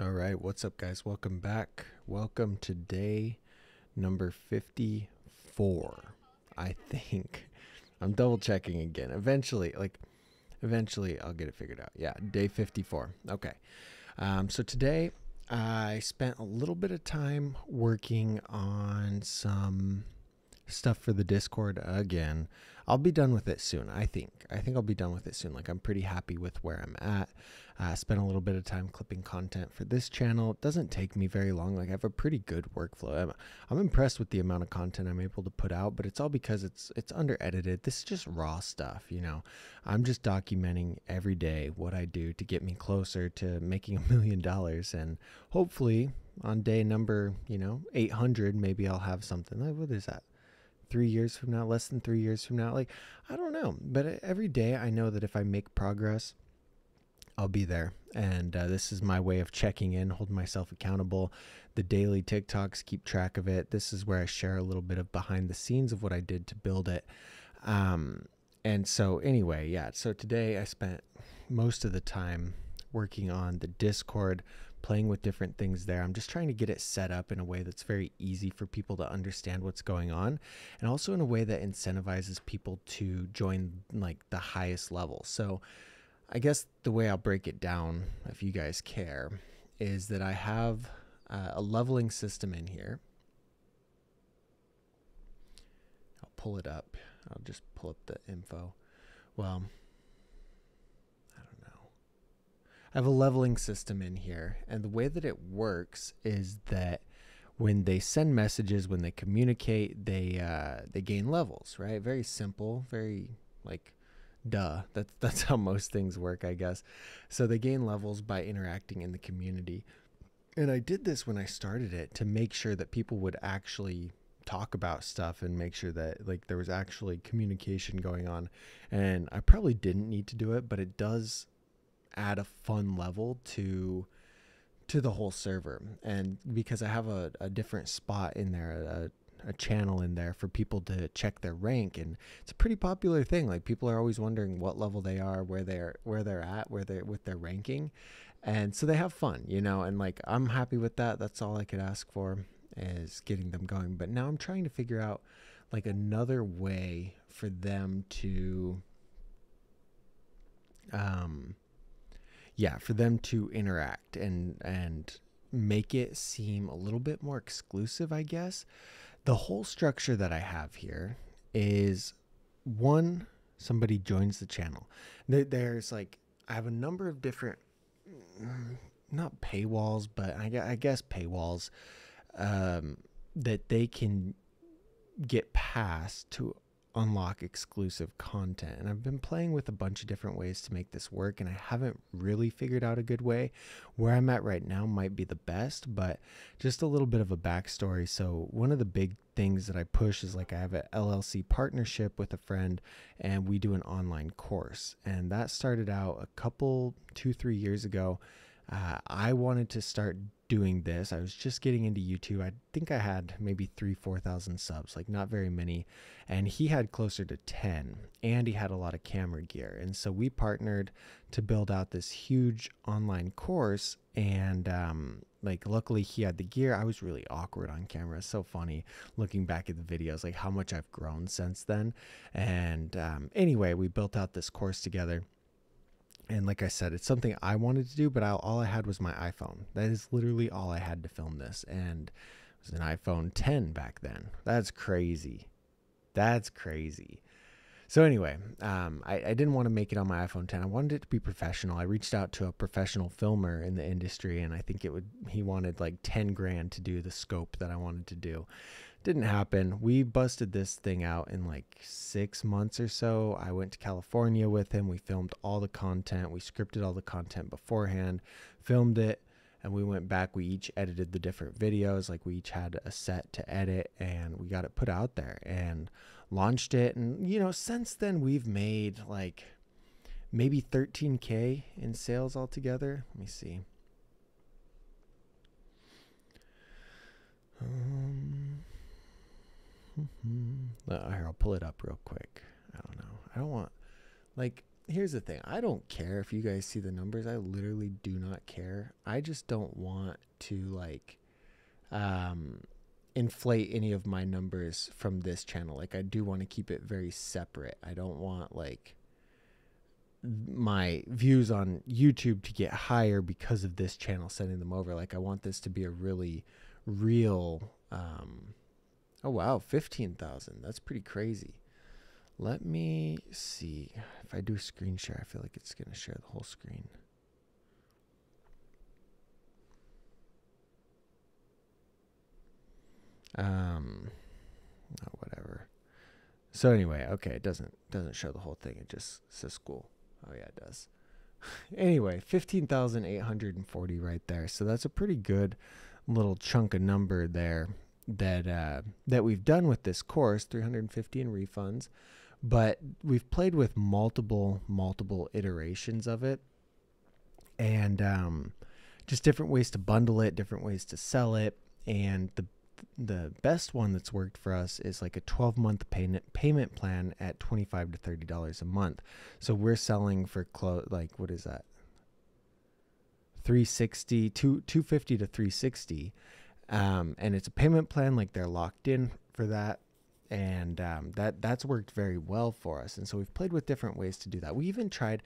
All right, what's up, guys? Welcome back. Welcome to day number 54. I think I'm double checking again. Eventually, I'll get it figured out. Yeah, day 54. Okay. So today I spent a little bit of time working on some stuff for the Discord again. I'll be done with it soon. I think I'll be done with it soon. Like, I'm pretty happy with where I'm at. Spent a little bit of time clipping content for this channel. It doesn't take me very long. Like, I have a pretty good workflow. I'm impressed with the amount of content I'm able to put out, but it's all because it's under edited. This is just raw stuff, you know. I'm just documenting every day what I do to get me closer to making $1 million, and hopefully on day number 800, maybe I'll have something. Like, what is that? 3 years from now, less than 3 years from now? Like, I don't know, but every day I know that if I make progress, I'll be there. And this is my way of checking in, holding myself accountable. The daily TikToks keep track of it. This is where I share a little bit of behind the scenes of what I did to build it. And so anyway, yeah, so today I spent most of the time working on the Discord, playing with different things there. I'm just trying to get it set up in a way that's very easy for people to understand what's going on, and also in a way that incentivizes people to join like the highest level. So I guess the way I'll break it down, if you guys care, is that I have a leveling system in here. I'll pull it up. I'll just pull up the info. Well, I don't know. I have a leveling system in here, and the way that it works is that when they send messages, when they communicate, they gain levels, right? Very simple, very like duh. That's how most things work, I guess. So they gain levels by interacting in the community. And I did this when I started it to make sure that people would actually talk about stuff and make sure that like there was actually communication going on. And I probably didn't need to do it, but it does add a fun level to the whole server. And because I have a different spot in there, a channel in there for people to check their rank, and it's a pretty popular thing. Like, people are always wondering what level they are, where they're at, where they're with their ranking, and so they have fun, you know. And like, I'm happy with that. That's all I could ask for, is getting them going. But now I'm trying to figure out like another way for them to interact and make it seem a little bit more exclusive, I guess. The whole structure that I have here is, one, somebody joins the channel. There's like, I have a number of different, not paywalls, but I guess paywalls, that they can get past to unlock exclusive content. And I've been playing with a bunch of different ways to make this work, and I haven't really figured out a good way. Where I'm at right now might be the best, but just a little bit of a backstory. So one of the big things that I push is, like, I have an LLC partnership with a friend, and we do an online course. And that started out a couple, 2-3 years ago. I wanted to start doing this. I was just getting into YouTube. I think I had maybe 3,000-4,000 subs, like not very many. And he had closer to 10, and he had a lot of camera gear. And so we partnered to build out this huge online course. And like, luckily he had the gear. I was really awkward on camera. It's so funny looking back at the videos, like how much I've grown since then. And anyway, we built out this course together. And like I said, it's something I wanted to do, but all I had was my iPhone. That is literally all I had to film this. And it was an iPhone 10 back then. That's crazy. That's crazy. So anyway, I didn't want to make it on my iPhone 10. I wanted it to be professional. I reached out to a professional filmer in the industry, and I think he wanted like 10 grand to do the scope that I wanted to do. Didn't happen. We busted this thing out in like 6 months or so. I went to California with him. We filmed all the content. We scripted all the content beforehand, filmed it, and we went back. We each edited the different videos. Like, we each had a set to edit, and we got it put out there and launched it. And, you know, since then we've made like maybe 13K in sales altogether. Let me see. Here, I'll pull it up real quick. I don't know. I don't want, like, here's the thing. I don't care if you guys see the numbers. I literally do not care. I just don't want to like inflate any of my numbers from this channel. Like I do want to keep it very separate. I don't want like my views on YouTube to get higher because of this channel sending them over. Like I want this to be a really real oh wow, 15,000. That's pretty crazy. Let me see. If I do screen share, I feel like it's going to share the whole screen. Oh, whatever. So anyway, okay, it doesn't show the whole thing. It just says school. Oh yeah, it does. Anyway, 15,840 right there. So that's a pretty good little chunk of number there that we've done with this course, 350 in refunds. But we've played with multiple iterations of it, and just different ways to bundle it, different ways to sell it. And the best one that's worked for us is like a 12-month payment plan at $25 to $30 a month. So we're selling for like, what is that? 250 to 360. And it's a payment plan, like they're locked in for that. And that's worked very well for us. And so we've played with different ways to do that. We even tried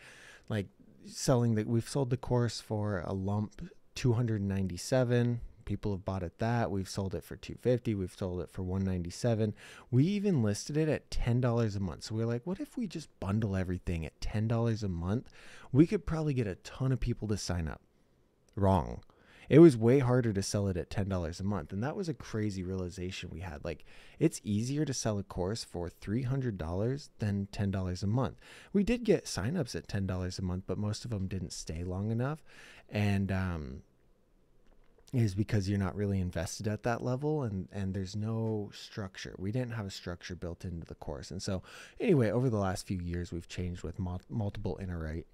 like we've sold the course for a lump $297. People have bought it that. We've sold it for $250. We've sold it for $197. We even listed it at $10 a month. So we're like, what if we just bundle everything at $10 a month? We could probably get a ton of people to sign up. Wrong. It was way harder to sell it at $10 a month. And that was a crazy realization we had. Like, it's easier to sell a course for $300 than $10 a month. We did get signups at $10 a month, but most of them didn't stay long enough. And is because you're not really invested at that level, and there's no structure. We didn't have a structure built into the course. And so anyway, over the last few years, we've changed with multiple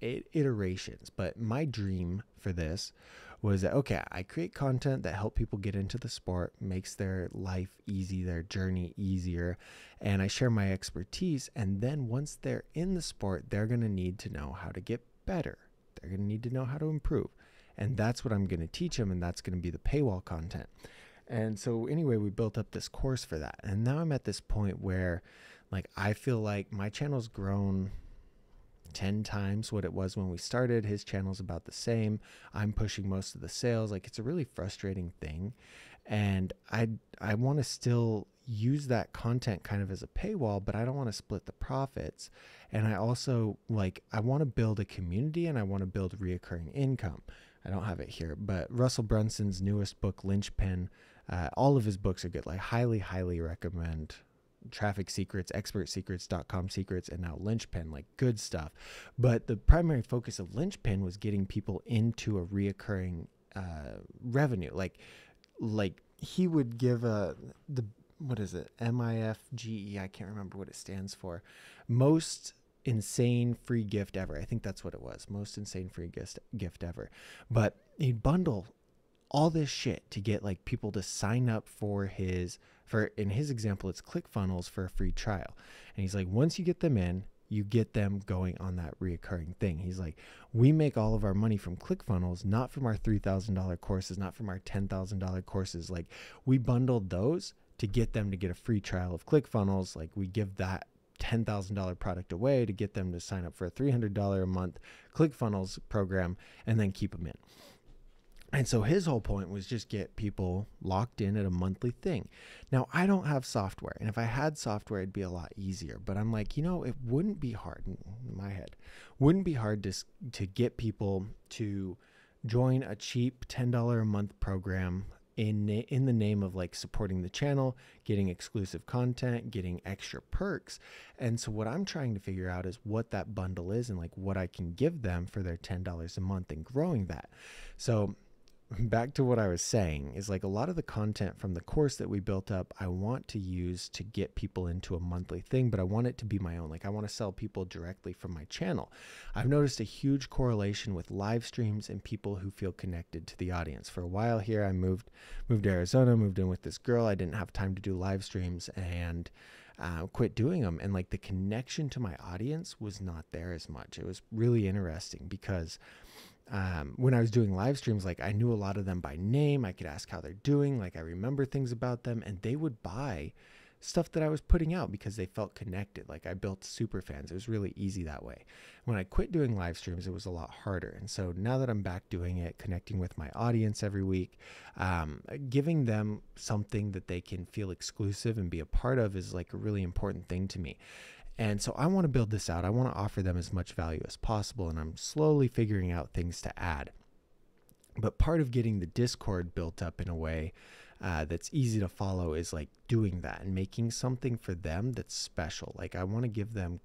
iterations. But my dream for this was that, okay, I create content that help people get into the sport, makes their life easy, their journey easier, and I share my expertise. And then once they're in the sport, they're going to need to know how to get better. They're going to need to know how to improve. And that's what I'm going to teach them, and that's going to be the paywall content. And so anyway, we built up this course for that. And now I'm at this point where like I feel like my channel's grown 10 times what it was when we started. His channel's about the same. I'm pushing most of the sales. Like, it's a really frustrating thing. And I want to still use that content kind of as a paywall, but I don't want to split the profits. And I also I want to build a community, and I want to build reoccurring income. I don't have it here, but Russell Brunson's newest book, Linchpin, all of his books are good. Like, highly recommend Traffic Secrets, ExpertSecrets.com Secrets, and now Linchpin, like, good stuff. But the primary focus of Linchpin was getting people into a reoccurring revenue. Like he would give what is it? MIFGE. I can't remember what it stands for. Most insane free gift ever. I think that's what it was. Most insane free gift ever. But he'd bundle all this shit to get like people to sign up for in his example, it's ClickFunnels for a free trial. And he's like, once you get them in, you get them going on that reoccurring thing. He's like, we make all of our money from ClickFunnels, not from our $3,000 courses, not from our $10,000 courses. Like, we bundled those to get them to get a free trial of ClickFunnels. Like, we give that $10,000 product away to get them to sign up for a $300 a month ClickFunnels program and then keep them in. And so his whole point was just get people locked in at a monthly thing. Now, I don't have software, and if I had software, it'd be a lot easier. But I'm like, it wouldn't be hard in my head. Wouldn't be hard to get people to join a cheap $10 a month program in the name of like supporting the channel, getting exclusive content, getting extra perks. And so what I'm trying to figure out is what that bundle is and like what I can give them for their $10 a month and growing that. So back to what I was saying is like a lot of the content from the course that we built up, I want to use to get people into a monthly thing, but I want it to be my own. Like, I want to sell people directly from my channel. I've noticed a huge correlation with live streams and people who feel connected to the audience. For a while here, I moved to Arizona, moved in with this girl. I didn't have time to do live streams, and quit doing them. And like the connection to my audience was not there as much. It was really interesting because when I was doing live streams, like I knew a lot of them by name. I could ask how they're doing. Like I remember things about them, and they would buy stuff that I was putting out because they felt connected. Like I built super fans. It was really easy that way. When I quit doing live streams, it was a lot harder. And so now that I'm back doing it, connecting with my audience every week, giving them something that they can feel exclusive and be a part of is like a really important thing to me. And so I want to build this out. I want to offer them as much value as possible. And I'm slowly figuring out things to add. But part of getting the Discord built up in a way that's easy to follow is like doing that and making something for them that's special. Like I want to give them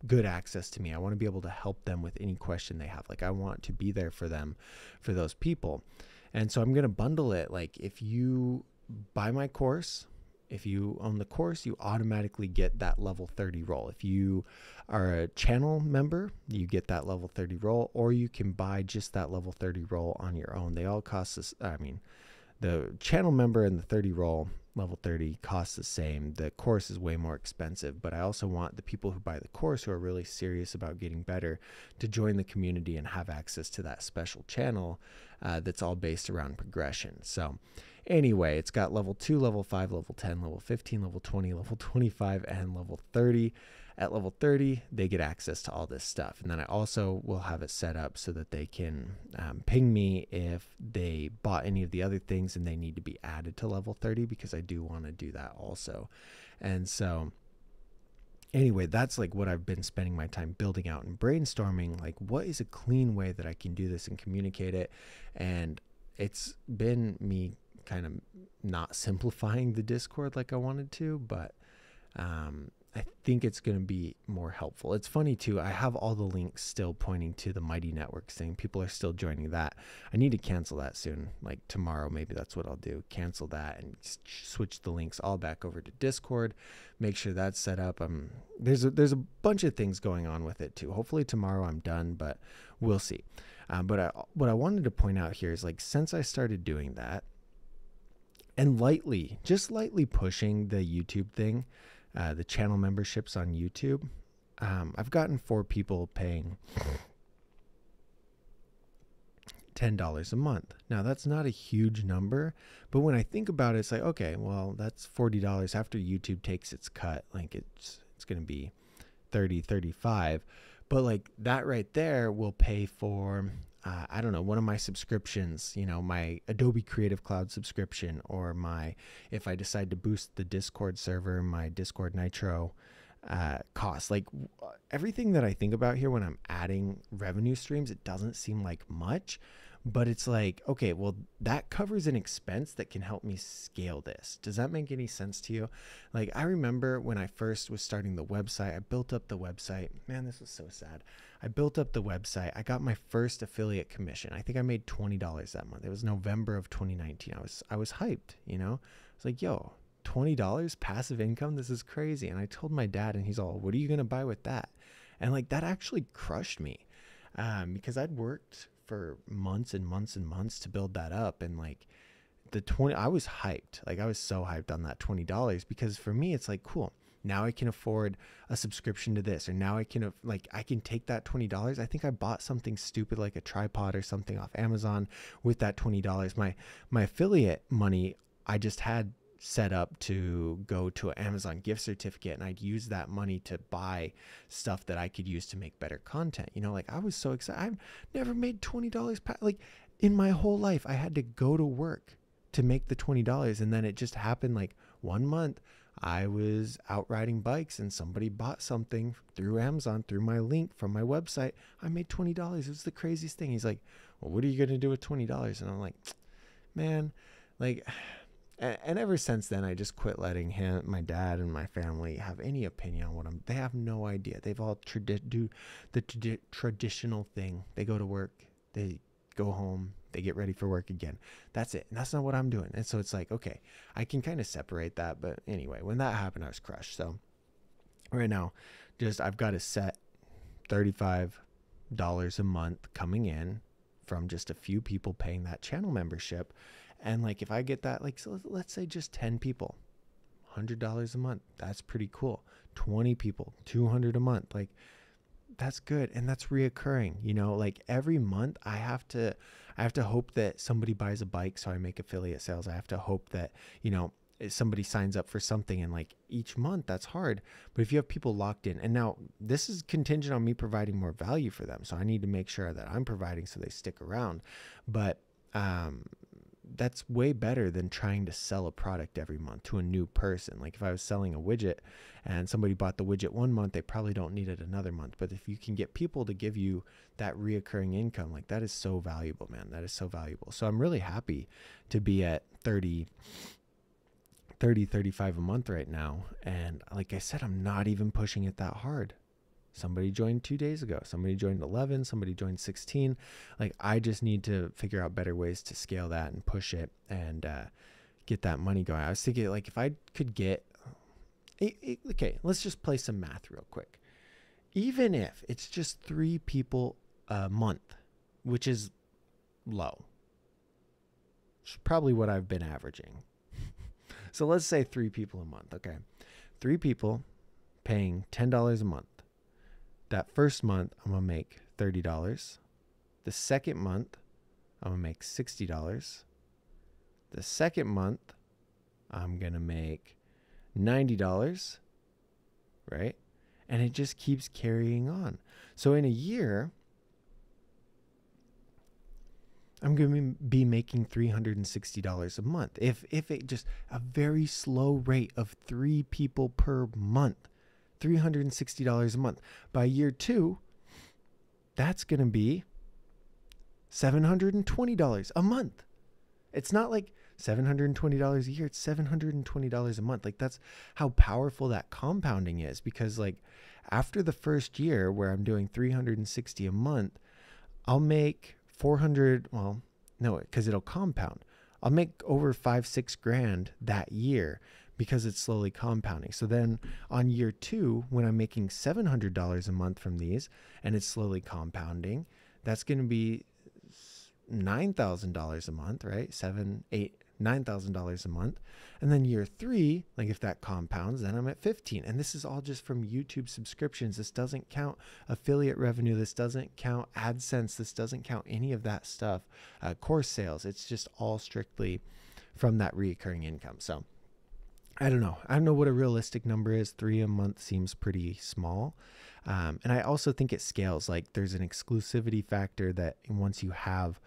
good access to me. I want to be able to help them with any question they have. Like I want to be there for them, for those people. And so I'm going to bundle it. Like if you buy my course, if you own the course, you automatically get that level 30 role. If you are a channel member, you get that level 30 role, or you can buy just that level 30 role on your own. They all cost this. I mean, the channel member and the 30 role level 30 costs the same. The course is way more expensive, but I also want the people who buy the course who are really serious about getting better to join the community and have access to that special channel that's all based around progression. So anyway, it's got level 2, level 5, level 10, level 15, level 20, level 25, and level 30. At level 30, they get access to all this stuff. And then I also will have it set up so that they can ping me if they bought any of the other things and they need to be added to level 30, because I do want to do that also. And so anyway, that's like what I've been spending my time building out and brainstorming, like what is a clean way that I can do this and communicate it. And it's been me kind of not simplifying the Discord like I wanted to, but I think it's going to be more helpful. It's funny too. I have all the links still pointing to the Mighty Networks thing. People are still joining that. I need to cancel that soon. Like tomorrow, maybe that's what I'll do. Cancel that and switch the links all back over to Discord. Make sure that's set up. There's a bunch of things going on with it too. Hopefully tomorrow I'm done, but we'll see. But what I wanted to point out here is like, since I started doing that and just lightly pushing the YouTube thing, the channel memberships on YouTube, I've gotten 4 people paying $10 a month. Now that's not a huge number, but when I think about it, it's like, okay, well, that's $40 after YouTube takes its cut. Like it's going to be 30, 35, but like that right there will pay for, I don't know, one of my subscriptions, you know, my Adobe Creative Cloud subscription, or if I decide to boost the Discord server, my Discord Nitro cost. Like everything that I think about here when I'm adding revenue streams, it doesn't seem like much, but it's like, okay, well, that covers an expense that can help me scale this. Does that make any sense to you? Like I remember when I first was starting the website, I built up the website. Man, this was so sad. I built up the website. I got my first affiliate commission. I think I made $20 that month. It was November of 2019. I was hyped, you know? I was like, yo, $20 passive income? This is crazy. And I told my dad, and he's all, what are you going to buy with that? And like that actually crushed me because I'd worked for months and months and months to build that up. And like I was hyped. Like I was so hyped on that $20 because for me, it's like, cool. Now I can afford a subscription to this, or now I can I can take that $20. I think I bought something stupid like a tripod or something off Amazon with that $20. My affiliate money I just had set up to go to an Amazon gift certificate, and I'd use that money to buy stuff that I could use to make better content. You know, like I was so excited. I've never made $20 like in my whole life. I had to go to work to make the $20, and then it just happened like one month. I was out riding bikes and somebody bought something through Amazon, through my link from my website. I made $20. It was the craziest thing. He's like, well, what are you going to do with $20? And I'm like, man, like, and ever since then, I just quit letting my dad and my family have any opinion on what they have no idea. They've all do the traditional thing. They go to work, they go home, they get ready for work again. That's it. And that's not what I'm doing. And so it's like, okay, I can kind of separate that. But anyway, when that happened, I was crushed. So right now, I've got a set $35 a month coming in from just a few people paying that channel membership. And like, if I get that, like, so let's say just 10 people, $100 a month. That's pretty cool. 20 people, 200 a month. Like, that's good. And that's reoccurring, you know, like every month I have to hope that somebody buys a bike, so I make affiliate sales. I have to hope that, you know, somebody signs up for something, and like each month that's hard. But if you have people locked in, and now this is contingent on me providing more value for them, so I need to make sure that I'm providing so they stick around. But that's way better than trying to sell a product every month to a new person. Like if I was selling a widget and somebody bought the widget one month, they probably don't need it another month. But if you can get people to give you that reoccurring income, like that is so valuable, man. That is so valuable. So I'm really happy to be at 35 a month right now. And like I said, I'm not even pushing it that hard. Somebody joined 2 days ago. Somebody joined 11. Somebody joined 16. Like I just need to figure out better ways to scale that and push it and get that money going. I was thinking like if I could get, okay, let's just play some math real quick. Even if it's just 3 people a month, which is low, it's probably what I've been averaging. So let's say 3 people a month. Okay. 3 people paying $10 a month. That first month, I'm going to make $30. The second month, I'm going to make $60. The second month, I'm going to make $90, right? And it just keeps carrying on. So in a year, I'm going to be making $360 a month. If it just a very slow rate of 3 people per month. $360 a month. By year 2, that's going to be $720 a month. It's not like $720 a year. It's $720 a month. Like that's how powerful that compounding is, because like after the first year where I'm doing $360 a month, I'll make 400. Well, no, because it'll compound. I'll make over $5-6 grand that year, because it's slowly compounding. So then on year 2, when I'm making $700 a month from these and it's slowly compounding, that's going to be $9,000 a month, right? $9,000 a month. And then year 3, like if that compounds, then I'm at 15. And this is all just from YouTube subscriptions. This doesn't count affiliate revenue. This doesn't count AdSense. This doesn't count any of that stuff. Course sales. It's just all strictly from that recurring income. So I don't know. I don't know what a realistic number is. 3 a month seems pretty small. And I also think it scales. Like there's an exclusivity factor that once you have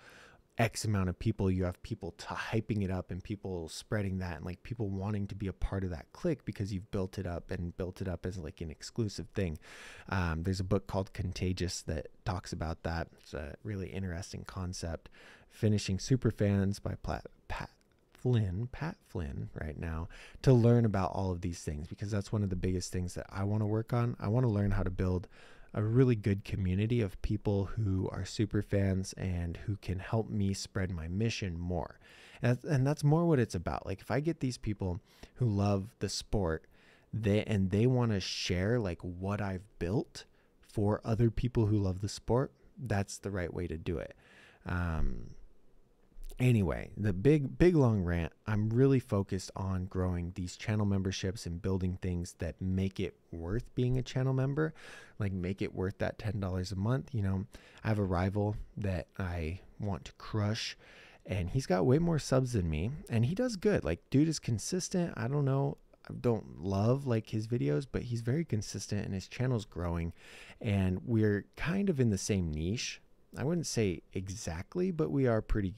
X amount of people, you have people hyping it up and people spreading that and like people wanting to be a part of that clique because you've built it up as like an exclusive thing. There's a book called Contagious that talks about that. It's a really interesting concept. Finishing Superfans by Pat Flynn right now, to learn about all of these things, because that's one of the biggest things that I want to work on. I want to learn how to build a really good community of people who are super fans and who can help me spread my mission more. And that's more what it's about. Like if I get these people who love the sport, they want to share like what I've built for other people who love the sport, that's the right way to do it. Anyway, the big long rant, I'm really focused on growing these channel memberships and building things that make it worth being a channel member, like make it worth that $10 a month. You know, I have a rival that I want to crush, and he's got way more subs than me, and he does good. Like, dude is consistent. I don't know. I don't love like his videos, but he's very consistent and his channel's growing, and we're kind of in the same niche. I wouldn't say exactly, but we are pretty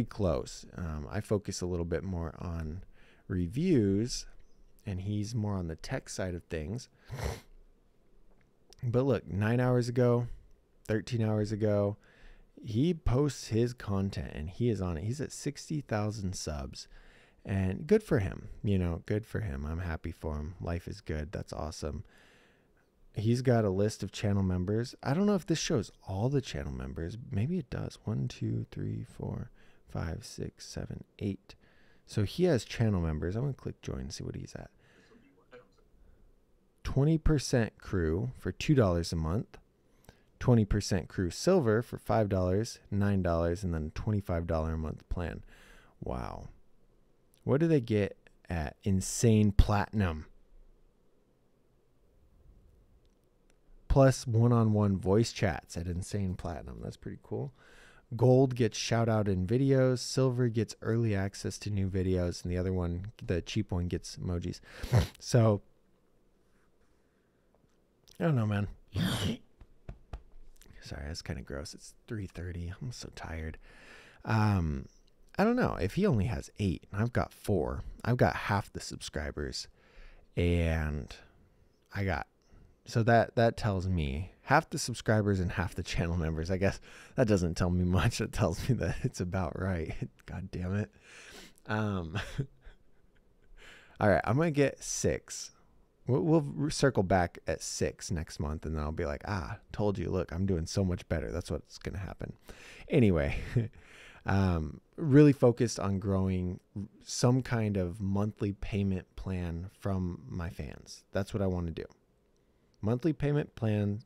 close. I focus a little bit more on reviews and he's more on the tech side of things. But look, 9 hours ago, 13 hours ago, he posts his content and he is on it. He's at 60,000 subs, and good for him. You know, good for him. I'm happy for him. Life is good. That's awesome. He's got a list of channel members. I don't know if this shows all the channel members. Maybe it does. 1, 2, 3, 4, 5, 6, 7, 8. So he has channel members. I'm going to click join and see what he's at. 20% crew for $2 a month. 20% crew silver for $5, $9, and then $25 a month plan. Wow. What do they get at Insane Platinum. Plus one-on-one voice chats at Insane Platinum. That's pretty cool. Gold gets shout out in videos. Silver gets early access to new videos. And the other one, the cheap one, gets emojis. So, I don't know, man. Sorry, that's kind of gross. It's 3:30. I'm so tired. I don't know. If he only has 8 and I've got 4, I've got half the subscribers. And I got... So that tells me half the subscribers and half the channel members. I guess that doesn't tell me much. It tells me that it's about right. God damn it. All right, I'm going to get 6. We'll circle back at 6 next month, and then I'll be like, told you, look, I'm doing so much better. That's what's going to happen. Anyway, really focused on growing some kind of monthly payment plan from my fans. That's what I want to do. Monthly payment plan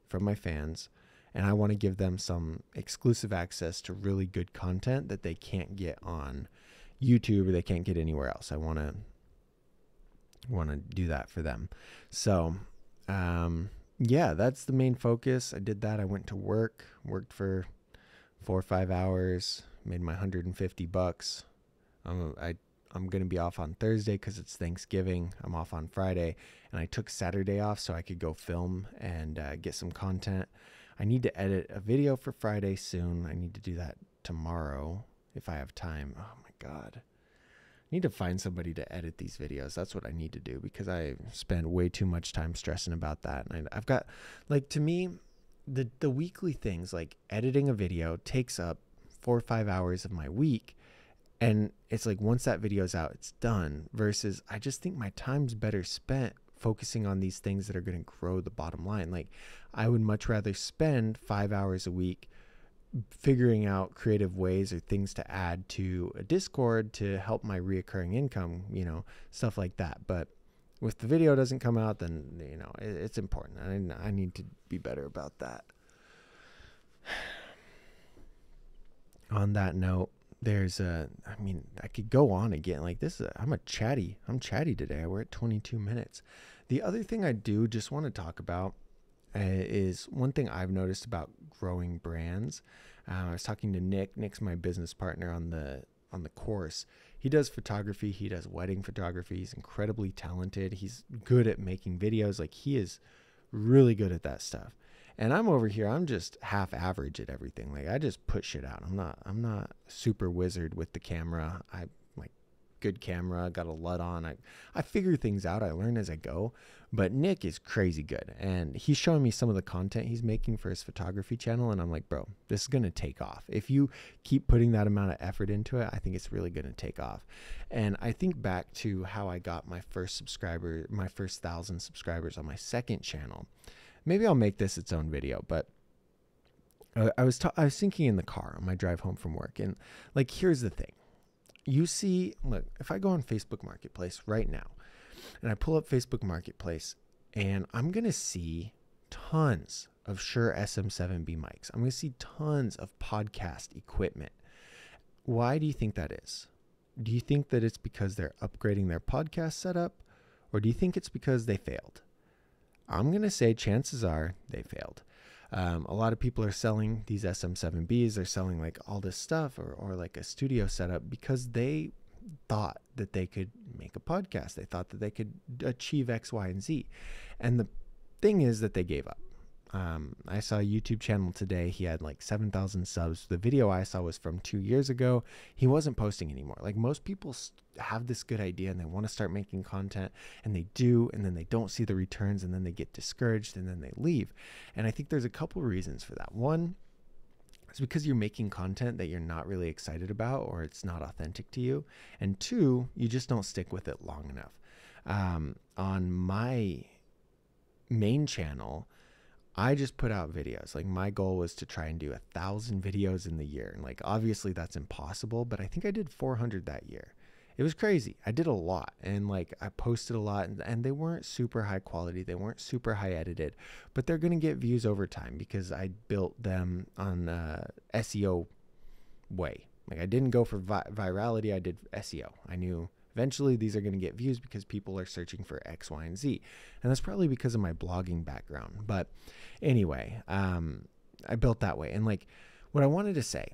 from my fans, and I want to give them some exclusive access to really good content that they can't get on YouTube or they can't get anywhere else. I want to do that for them. So, yeah, that's the main focus. I did that. I went to worked for 4 or 5 hours, made my $150. I'm going to be off on Thursday because it's Thanksgiving. I'm off on Friday, and I took Saturday off so I could go film and get some content. I need to edit a video for Friday soon. I need to do that tomorrow if I have time. Oh my God. I need to find somebody to edit these videos. That's what I need to do because I spend way too much time stressing about that. And I've got, like, to me, the weekly things, like editing a video takes up 4 or 5 hours of my week. And it's like, once that video's out, it's done, versus I just think my time's better spent focusing on these things that are going to grow the bottom line. Like, I would much rather spend 5 hours a week figuring out creative ways or things to add to a Discord to help my reoccurring income, stuff like that. But if the video doesn't come out, then, it's important. I need to be better about that. On that note, I could go on again. Like I'm chatty today. We're at 22 minutes. The other thing I do just want to talk about is one thing I've noticed about growing brands. I was talking to Nick. Nick's my business partner on the course. He does photography. He does wedding photography. He's incredibly talented. He's good at making videos. Like, he is really good at that stuff. And I'm over here, I'm just half average at everything. Like, I just put shit out. I'm not super wizard with the camera. I like good camera, got a LUT on. I figure things out. I learn as I go. But Nick is crazy good. And he's showing me some of the content he's making for his photography channel. And I'm like, bro, this is going to take off. If you keep putting that amount of effort into it, I think it's really going to take off. And I think back to how I got my first 1,000 subscribers on my second channel. Maybe I'll make this its own video, but I was thinking in the car on my drive home from work, and like, here's the thing. Look, if I go on Facebook Marketplace right now and I pull up Facebook Marketplace, and I'm going to see tons of Shure SM7B mics. I'm going to see tons of podcast equipment. Why do you think that is? Do you think that it's because they're upgrading their podcast setup, or do you think it's because they failed? I'm going to say chances are they failed. A lot of people are selling these SM7Bs. They're selling like all this stuff or like a studio setup because they thought that they could make a podcast. They thought that they could achieve X, Y, and Z. And the thing is that they gave up. I saw a YouTube channel today. He had like 7,000 subs. The video I saw was from 2 years ago. He wasn't posting anymore. Like, most people have this good idea and they want to start making content, and they do, and then they don't see the returns, and then they get discouraged, and then they leave. And I think there's a couple reasons for that. One, it's because you're making content that you're not really excited about, or it's not authentic to you. And two, you just don't stick with it long enough. On my main channel, I just put out videos. Like, my goal was to try and do 1,000 videos in the year. And like, obviously that's impossible, but I think I did 400 that year. It was crazy. I did a lot, and like, I posted a lot, and they weren't super high quality. They weren't super high edited, but they're going to get views over time because I built them on SEO way. Like, I didn't go for virality. I did SEO. I knew Eventually these are going to get views because people are searching for X, Y, and Z. And that's probably because of my blogging background. But anyway, I built that way. And like what I wanted to say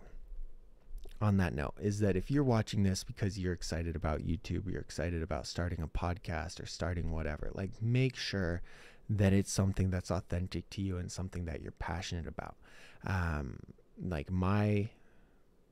on that note is that if you're watching this because you're excited about YouTube, you're excited about starting a podcast or starting whatever, like make sure that it's something that's authentic to you and something that you're passionate about. Like my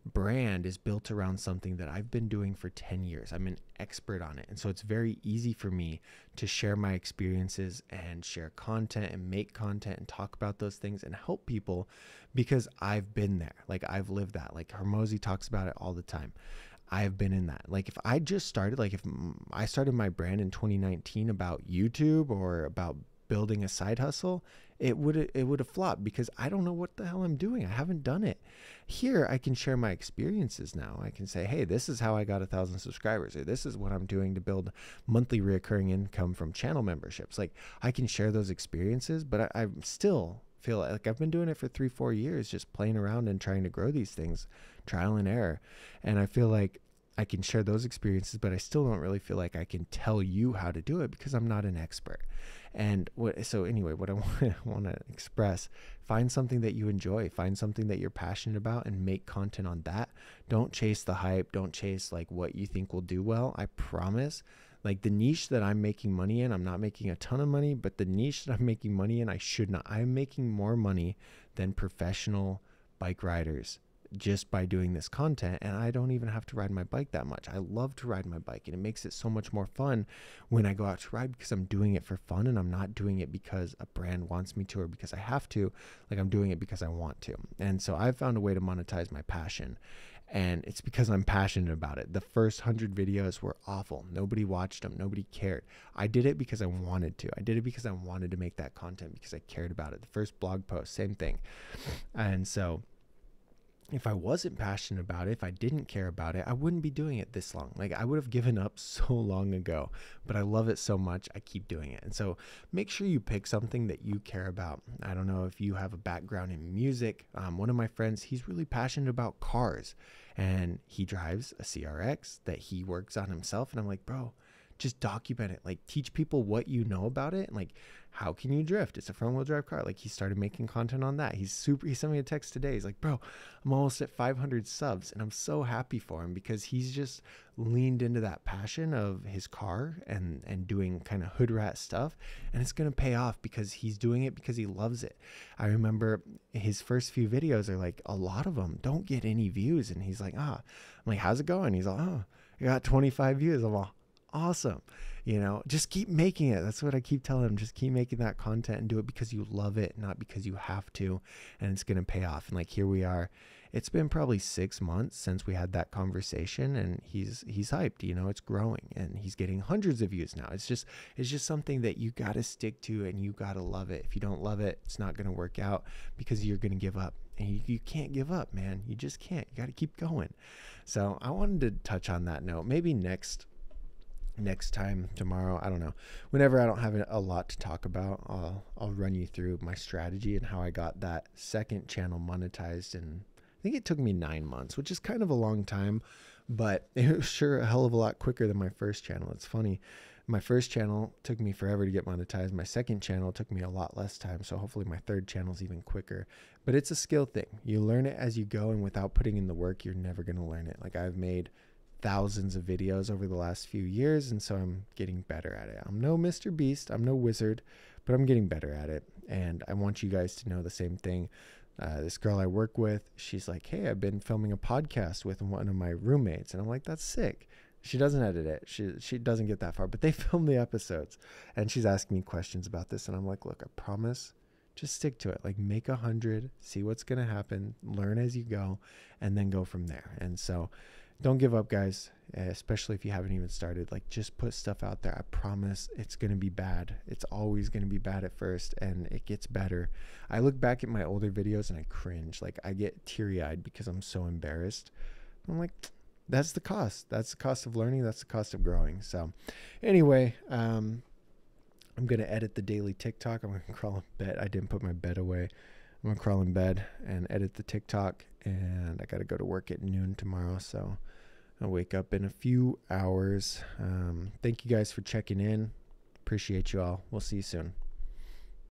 brand is built around something that I've been doing for 10 years. I'm an expert on it. And so it's very easy for me to share my experiences and share content and make content and talk about those things and help people because I've been there. Like I've lived that. Like Hormozi talks about it all the time. I've been in that. Like if I just started, like if I started my brand in 2019 about YouTube or about building a side hustle, it would have flopped because I don't know what the hell I'm doing. I haven't done it. Here, I can share my experiences now. I can say, hey, this is how I got 1,000 subscribers, or this is what I'm doing to build monthly recurring income from channel memberships. Like I can share those experiences, but I still feel like I've been doing it for 3-4 years, just playing around and trying to grow these things, trial and error. And I feel like I can share those experiences, but I still don't really feel like I can tell you how to do it because I'm not an expert. And so anyway, what I want to express, find something that you enjoy, find something that you're passionate about and make content on that. Don't chase the hype. Don't chase like what you think will do well. I promise, like the niche that I'm making money in, I'm not making a ton of money, but the niche that I'm making money in, I'm making more money than professional bike riders just by doing this content, and I don't even have to ride my bike that much. I love to ride my bike, and it makes it so much more fun when I go out to ride because I'm doing it for fun and I'm not doing it because a brand wants me to or because I have to. Like I'm doing it because I want to. And so I've found a way to monetize my passion, and it's because I'm passionate about it. The first 100 videos were awful. Nobody watched them. Nobody cared. I did it because I wanted to. I did it because I wanted to make that content because I cared about it. The first blog post, same thing. And so if I wasn't passionate about it, if I didn't care about it, I wouldn't be doing it this long. Like I would have given up so long ago, but I love it so much, I keep doing it. And so make sure you pick something that you care about. I don't know if you have a background in music. One of my friends, he's really passionate about cars and he drives a CRX that he works on himself. And I'm like, bro, just document it. Like teach people what you know about it. And like, how can you drift? It's a front wheel drive car. Like he started making content on that. He sent me a text today. He's like, bro, I'm almost at 500 subs. And I'm so happy for him because he's just leaned into that passion of his car and doing kind of hood rat stuff. And it's going to pay off because he's doing it because he loves it. I remember his first few videos are like, a lot of them don't get any views. And he's like, I'm like, how's it going? He's like, oh, I got 25 views. I'm all, awesome. You know, just keep making it. That's what I keep telling him. Just keep making that content and do it because you love it, not because you have to, and it's going to pay off. And like, here we are. It's been probably 6 months since we had that conversation and he's hyped, you know, it's growing and he's getting hundreds of views now. It's just something that you got to stick to and you got to love it. If you don't love it, it's not going to work out because you're going to give up. And you can't give up, man. You just can't. You got to keep going. So I wanted to touch on that note. Maybe next time, tomorrow, I don't know, whenever I don't have a lot to talk about, I'll run you through my strategy and how I got that second channel monetized. And I think it took me 9 months, which is kind of a long time, but it was sure a hell of a lot quicker than my first channel. It's funny. My first channel took me forever to get monetized. My second channel took me a lot less time. So hopefully my third channel is even quicker, but it's a skill thing. You learn it as you go, and without putting in the work, you're never going to learn it. Like I've made thousands of videos over the last few years, and so I'm getting better at it. I'm no Mr. Beast, I'm no wizard, but I'm getting better at it. And I want you guys to know the same thing. This girl I work with, she's like, hey, I've been filming a podcast with one of my roommates. And I'm like, that's sick. She doesn't edit it. She doesn't get that far, but they film the episodes. And she's asking me questions about this. And I'm like, look, I promise, just stick to it. Like make 100, see what's going to happen, learn as you go, and then go from there. And so don't give up, guys, especially if you haven't even started. Like just put stuff out there. I promise it's going to be bad. It's always going to be bad at first, and it gets better. I look back at my older videos and I cringe. Like I get teary-eyed because I'm so embarrassed. I'm like, that's the cost. That's the cost of learning. That's the cost of growing. So anyway, I'm going to edit the daily TikTok. I'm going to crawl in bed. I didn't put my bed away. I'm going to crawl in bed and edit the TikTok, and I got to go to work at noon tomorrow. So I'll wake up in a few hours. Thank you guys for checking in. Appreciate you all. We'll see you soon.